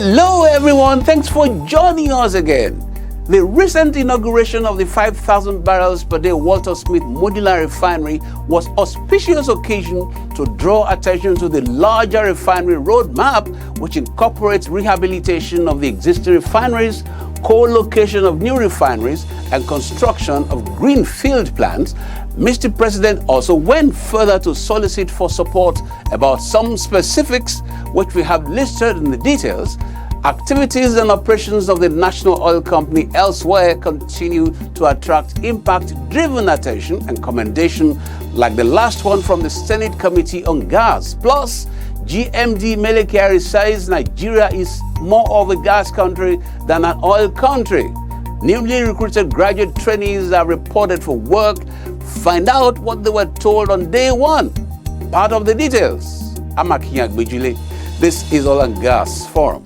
Hello everyone, thanks for joining us again. The recent inauguration of the 5,000 barrels per day Walter Smith modular refinery was an auspicious occasion to draw attention to the larger refinery roadmap, which incorporates rehabilitation of the existing refineries, co-location of new refineries, and construction of greenfield plants. Mr. President also went further to solicit for support about some specifics, which we have listed in the details. Activities and operations of the National Oil Company elsewhere continue to attract impact-driven attention and commendation, like the last one from the Senate Committee on Gas. Plus, GMD Mele Kyari says Nigeria is more of a gas country than an oil country. Newly recruited graduate trainees are reported for work. Find out what they were told on day one. Part of the details. I'm Akinya Gbejule. This is Oil and Gas Forum.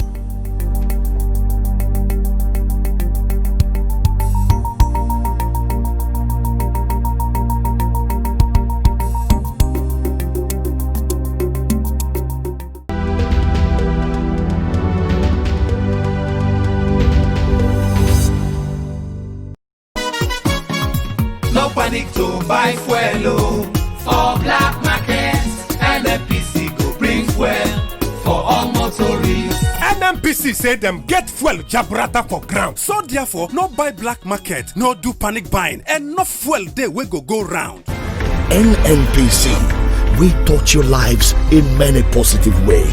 No panic to buy fuel for black market. Nnpc go bring fuel for all motorists. Nnpc say them get fuel jabrata for ground. So therefore, no buy black market, no do panic buying. Enough fuel there we go round. Nnpc, we touch your lives in many positive ways.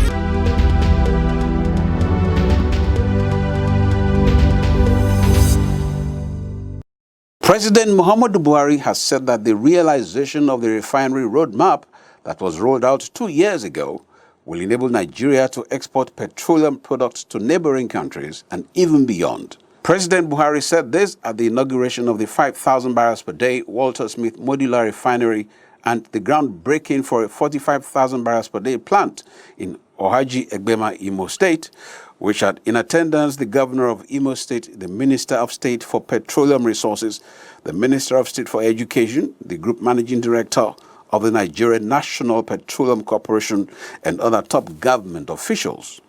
President Muhammadu Buhari has said that the realization of the refinery roadmap that was rolled out 2 years ago will enable Nigeria to export petroleum products to neighboring countries and even beyond. President Buhari said this at the inauguration of the 5,000 barrels per day Walter Smith modular refinery and the groundbreaking for a 45,000 barrels per day plant in Ohaji, Egbema, Imo State, which had in attendance the Governor of Imo State, the Minister of State for Petroleum Resources, the Minister of State for Education, the Group Managing Director of the Nigerian National Petroleum Corporation, and other top government officials.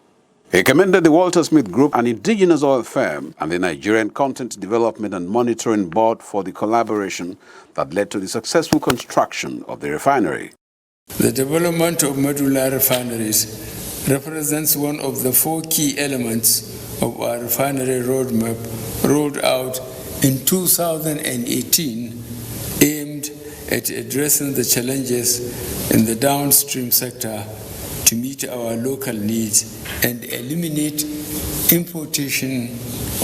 He commended the Walter Smith Group, an indigenous oil firm, and the Nigerian Content Development and Monitoring Board for the collaboration that led to the successful construction of the refinery. The development of modular refineries represents one of the 4 key elements of our refinery roadmap rolled out in 2018, aimed at addressing the challenges in the downstream sector to meet our local needs and eliminate importation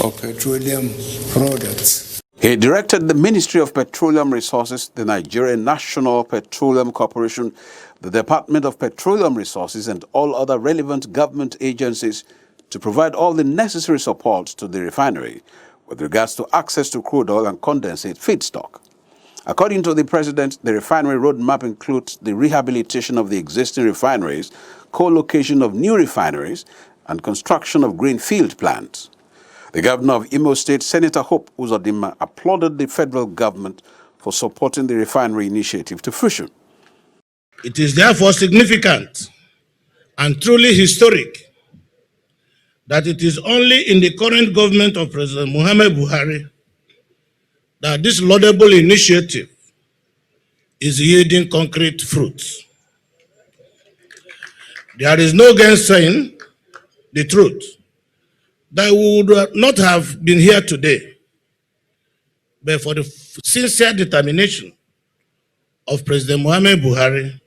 of petroleum products. He directed the Ministry of Petroleum Resources, the Nigerian National Petroleum Corporation, the Department of Petroleum Resources, and all other relevant government agencies to provide all the necessary support to the refinery with regards to access to crude oil and condensate feedstock. According to the President, the refinery roadmap includes the rehabilitation of the existing refineries, co-location of new refineries, and construction of greenfield plants. The Governor of Imo State, Senator Hope Uzodinma, applauded the federal government for supporting the refinery initiative to fruition. It is therefore significant and truly historic that it is only in the current government of President Muhammadu Buhari that this laudable initiative is yielding concrete fruits. There is no gainsaying the truth that we would not have been here today, but for the sincere determination of President Muhammadu Buhari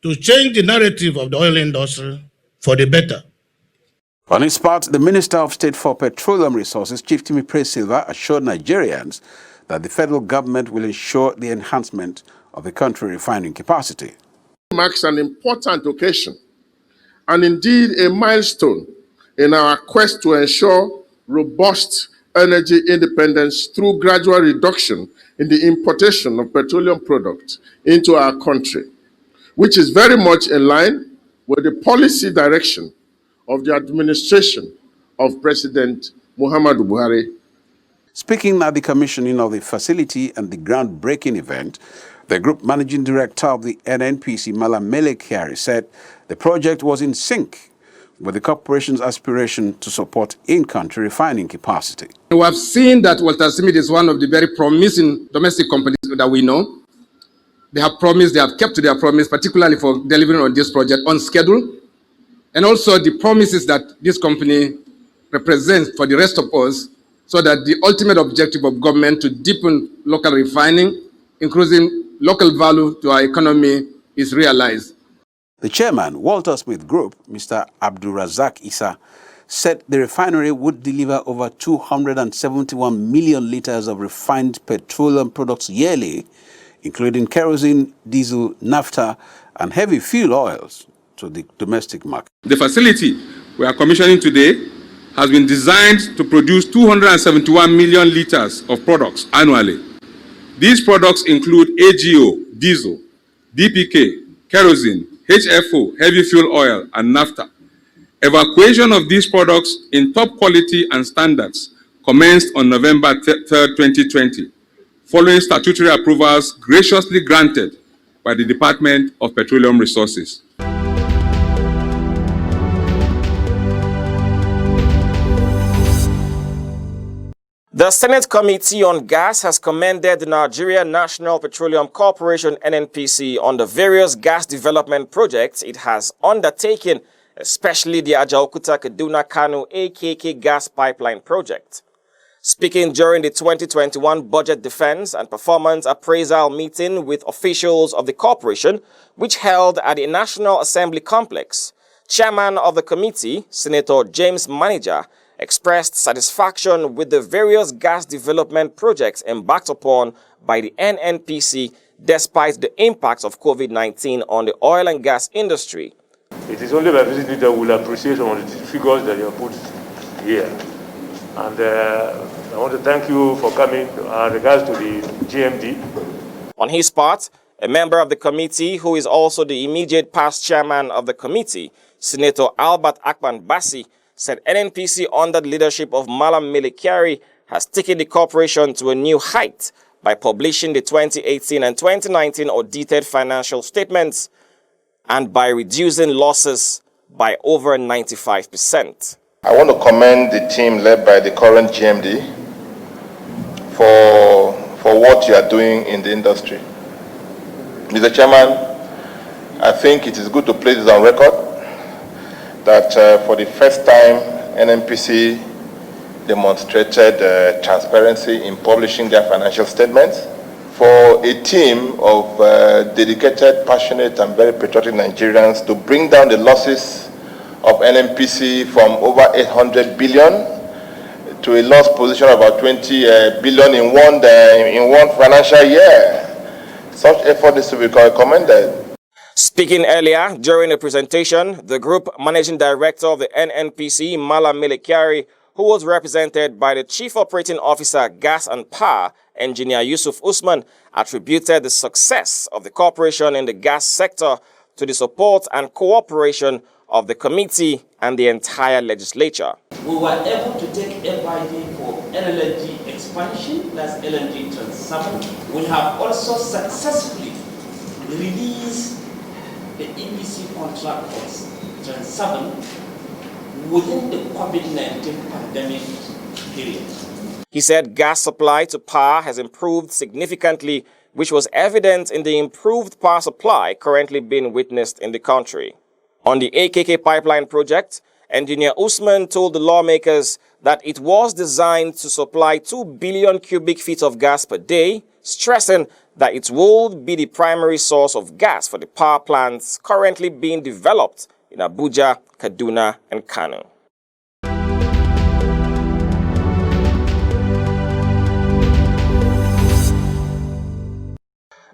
to change the narrative of the oil industry for the better. On his part, the Minister of State for Petroleum Resources, Chief Nnpc Silva, assured Nigerians that the federal government will ensure the enhancement of the country refining capacity. It marks an important occasion and indeed a milestone in our quest to ensure robust energy independence through gradual reduction in the importation of petroleum products into our country, which is very much in line with the policy direction of the administration of President Muhammadu Buhari. Speaking at the commissioning of the facility and the groundbreaking event, the Group Managing Director of the Nnpc, Mele Kyari, said the project was in sync with the corporation's aspiration to support in-country refining capacity. We have seen that Walter Smith is one of the very promising domestic companies that we know. They have promised, they have kept to their promise, particularly for delivering on this project on schedule, and also the promises that this company represents for the rest of us, so that the ultimate objective of government to deepen local refining, increasing local value to our economy, is realized. The chairman, Walter Smith Group, Mr. Abdulrazak Issa, said the refinery would deliver over 271 million liters of refined petroleum products yearly, including kerosene, diesel, naphtha, and heavy fuel oils to the domestic market. The facility we are commissioning today has been designed to produce 271 million liters of products annually. These products include AGO, diesel, DPK, kerosene, HFO, heavy fuel oil, and naphtha. Evacuation of these products in top quality and standards commenced on November 3rd, 2020, following statutory approvals graciously granted by the Department of Petroleum Resources. The Senate Committee on Gas has commended the Nigeria National Petroleum Corporation (Nnpc) on the various gas development projects it has undertaken, especially the Ajaokuta-Kaduna-Kano AKK gas pipeline project. Speaking during the 2021 Budget Defense and Performance Appraisal meeting with officials of the corporation, which held at the National Assembly Complex, Chairman of the committee, Senator James Manager, expressed satisfaction with the various gas development projects embarked upon by the Nnpc despite the impacts of COVID-19 on the oil and gas industry. It is only by visiting that we'll appreciate some of the figures that you have put here. And I want to thank you for coming in regards to the GMD. On his part, a member of the committee who is also the immediate past chairman of the committee, Senator Albert Akpan Bassi, said Nnpc under the leadership of Malam Mele-Kyari has taken the corporation to a new height by publishing the 2018 and 2019 audited financial statements and by reducing losses by over 95%. I want to commend the team led by the current GMD for what you are doing in the industry. Mr. Chairman, I think it is good to place this on record that for the first time, Nnpc demonstrated transparency in publishing their financial statements. For a team of dedicated, passionate, and very patriotic Nigerians to bring down the losses of Nnpc from over 800 billion to a loss position of about 20 billion in one financial year. Such effort is to be commended. Speaking earlier during the presentation, the group managing director of the Nnpc, Malam Mele-Kyari, who was represented by the Chief Operating Officer, Gas and Power, Engineer Yusuf Usman, attributed the success of the corporation in the gas sector to the support and cooperation of the committee and the entire legislature. We were able to take FID for LNG expansion, that's LNG Trans-7. We have also successfully released the EPC contract for Trans-7 within the COVID-19 pandemic period. He said gas supply to power has improved significantly, which was evident in the improved power supply currently being witnessed in the country. On the AKK pipeline project, Engineer Usman told the lawmakers that it was designed to supply 2 billion cubic feet of gas per day, stressing that it would be the primary source of gas for the power plants currently being developed in Abuja, Kaduna, and Kano.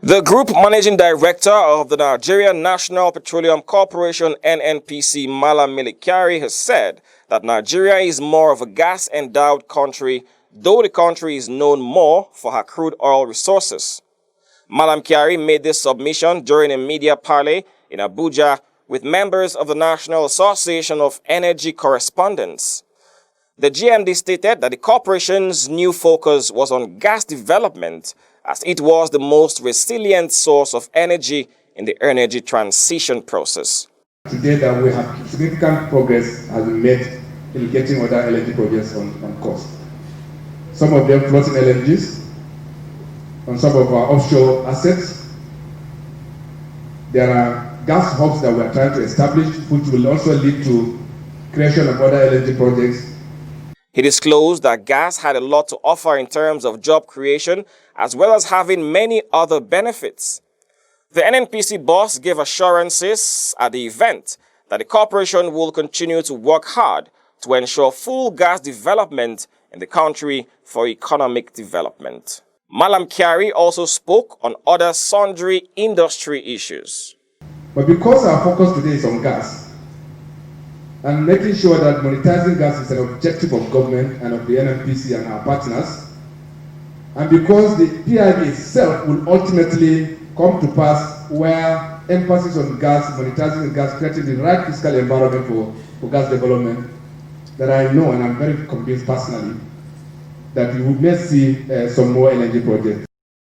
The group managing director of the Nigeria National Petroleum Corporation (Nnpc), Malam Mele-Kyari, has said that Nigeria is more of a gas-endowed country, though the country is known more for her crude oil resources. Malam Kyari made this submission during a media parley in Abuja with members of the National Association of Energy Correspondents. The GMD stated that the corporation's new focus was on gas development, as it was the most resilient source of energy in the energy transition process. Today that we have significant progress has been made in getting other LNG projects on course. Some of them floating LNGs on some of our offshore assets. There are gas hubs that we are trying to establish, which will also lead to creation of other LNG projects. He disclosed that gas had a lot to offer in terms of job creation, as well as having many other benefits. The Nnpc boss gave assurances at the event that the corporation will continue to work hard to ensure full gas development in the country for economic development. Malam Kyari also spoke on other sundry industry issues. But because our focus today is on gas, and making sure that monetizing gas is an objective of government and of the Nnpc and our partners, and because the PIB itself will ultimately come to pass where emphasis on gas, monetizing gas, creating the right fiscal environment for gas development, that I know and I'm very convinced personally that we may see some more LNG projects.